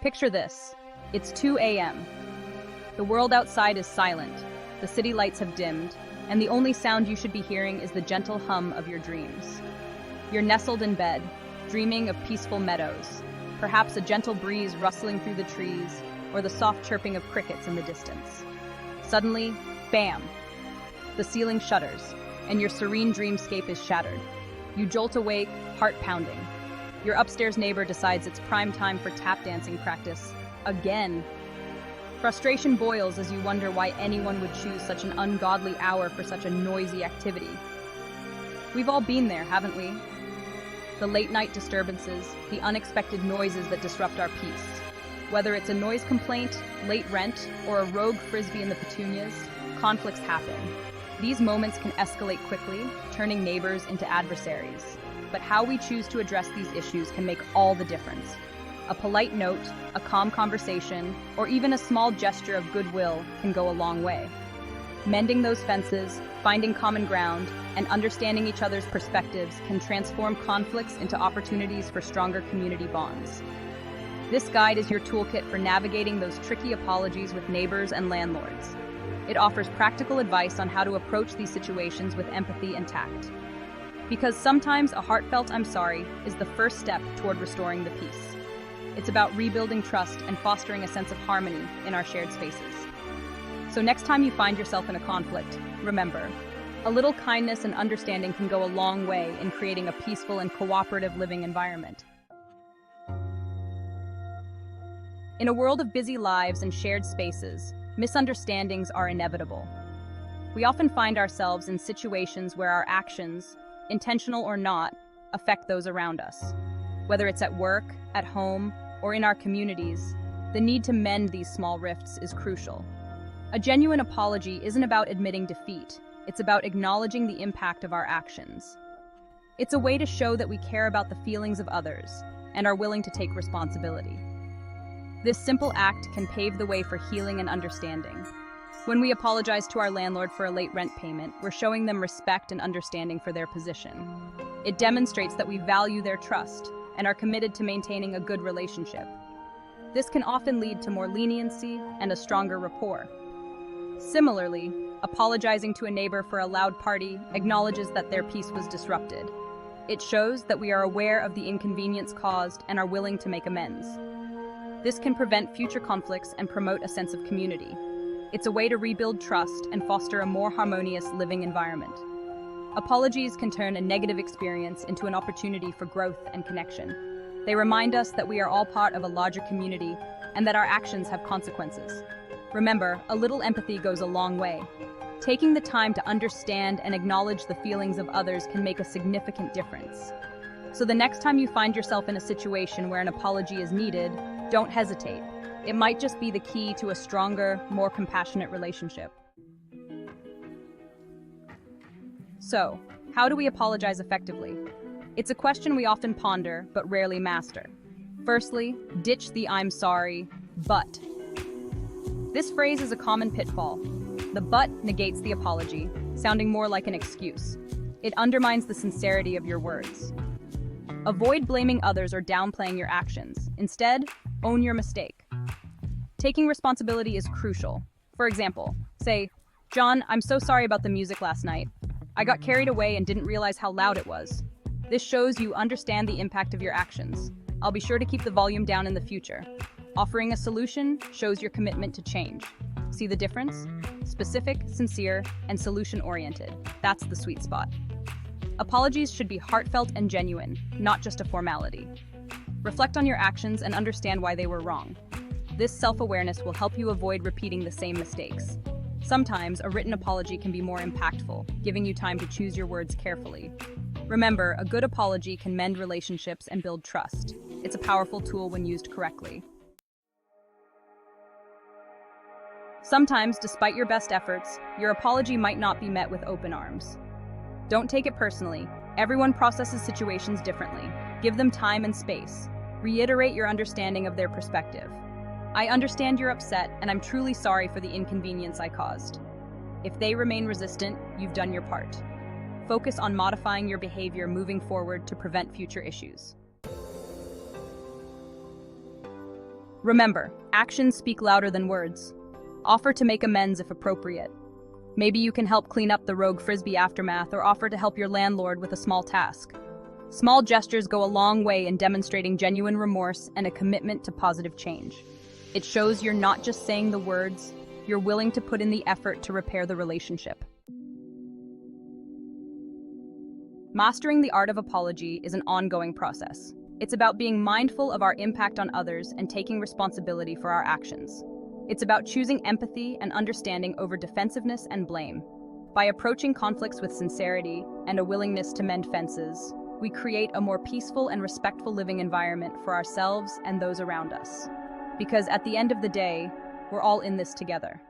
Picture this. It's 2 a.m. The world outside is silent, the city lights have dimmed, and the only sound you should be hearing is the gentle hum of your dreams. You're nestled in bed, dreaming of peaceful meadows, perhaps a gentle breeze rustling through the trees, or the soft chirping of crickets in the distance. Suddenly, bam! The ceiling shudders, and your serene dreamscape is shattered. You jolt awake, heart pounding. Your upstairs neighbor decides it's prime time for tap dancing practice. Again. Frustration boils as you wonder why anyone would choose such an ungodly hour for such a noisy activity. We've all been there, haven't we? The late-night disturbances, the unexpected noises that disrupt our peace. Whether it's a noise complaint, late rent, or a rogue frisbee in the petunias, conflicts happen. These moments can escalate quickly, turning neighbors into adversaries. But how we choose to address these issues can make all the difference. A polite note, a calm conversation, or even a small gesture of goodwill can go a long way. Mending those fences, finding common ground, and understanding each other's perspectives can transform conflicts into opportunities for stronger community bonds. This guide is your toolkit for navigating those tricky apologies with neighbors and landlords. It offers practical advice on how to approach these situations with empathy and tact. Because sometimes a heartfelt "I'm sorry" is the first step toward restoring the peace. It's about rebuilding trust and fostering a sense of harmony in our shared spaces. So next time you find yourself in a conflict, remember, a little kindness and understanding can go a long way in creating a peaceful and cooperative living environment. In a world of busy lives and shared spaces, misunderstandings are inevitable. We often find ourselves in situations where our actions, intentional or not, affect those around us. Whether it's at work, at home, or in our communities, the need to mend these small rifts is crucial. A genuine apology isn't about admitting defeat, it's about acknowledging the impact of our actions. It's a way to show that we care about the feelings of others and are willing to take responsibility. This simple act can pave the way for healing and understanding. When we apologize to our landlord for a late rent payment, we're showing them respect and understanding for their position. It demonstrates that we value their trust and are committed to maintaining a good relationship. This can often lead to more leniency and a stronger rapport. Similarly, apologizing to a neighbor for a loud party acknowledges that their peace was disrupted. It shows that we are aware of the inconvenience caused and are willing to make amends. This can prevent future conflicts and promote a sense of community. It's a way to rebuild trust and foster a more harmonious living environment. Apologies can turn a negative experience into an opportunity for growth and connection. They remind us that we are all part of a larger community and that our actions have consequences. Remember, a little empathy goes a long way. Taking the time to understand and acknowledge the feelings of others can make a significant difference. So the next time you find yourself in a situation where an apology is needed, don't hesitate. It might just be the key to a stronger, more compassionate relationship. So, how do we apologize effectively? It's a question we often ponder, but rarely master. Firstly, ditch the "I'm sorry, but." This phrase is a common pitfall. The "but" negates the apology, sounding more like an excuse. It undermines the sincerity of your words. Avoid blaming others or downplaying your actions. Instead, own your mistake. Taking responsibility is crucial. For example, say, "John, I'm so sorry about the music last night. I got carried away and didn't realize how loud it was." This shows you understand the impact of your actions. I'll be sure to keep the volume down in the future. Offering a solution shows your commitment to change. See the difference? Specific, sincere, and solution-oriented. That's the sweet spot. Apologies should be heartfelt and genuine, not just a formality. Reflect on your actions and understand why they were wrong. This self-awareness will help you avoid repeating the same mistakes. Sometimes a written apology can be more impactful, giving you time to choose your words carefully. Remember, a good apology can mend relationships and build trust. It's a powerful tool when used correctly. Sometimes, despite your best efforts, your apology might not be met with open arms. Don't take it personally. Everyone processes situations differently. Give them time and space. Reiterate your understanding of their perspective. "I understand you're upset, and I'm truly sorry for the inconvenience I caused." If they remain resistant, you've done your part. Focus on modifying your behavior moving forward to prevent future issues. Remember, actions speak louder than words. Offer to make amends if appropriate. Maybe you can help clean up the rogue frisbee aftermath or offer to help your landlord with a small task. Small gestures go a long way in demonstrating genuine remorse and a commitment to positive change. It shows you're not just saying the words, you're willing to put in the effort to repair the relationship. Mastering the art of apology is an ongoing process. It's about being mindful of our impact on others and taking responsibility for our actions. It's about choosing empathy and understanding over defensiveness and blame. By approaching conflicts with sincerity and a willingness to mend fences, we create a more peaceful and respectful living environment for ourselves and those around us. Because at the end of the day, we're all in this together.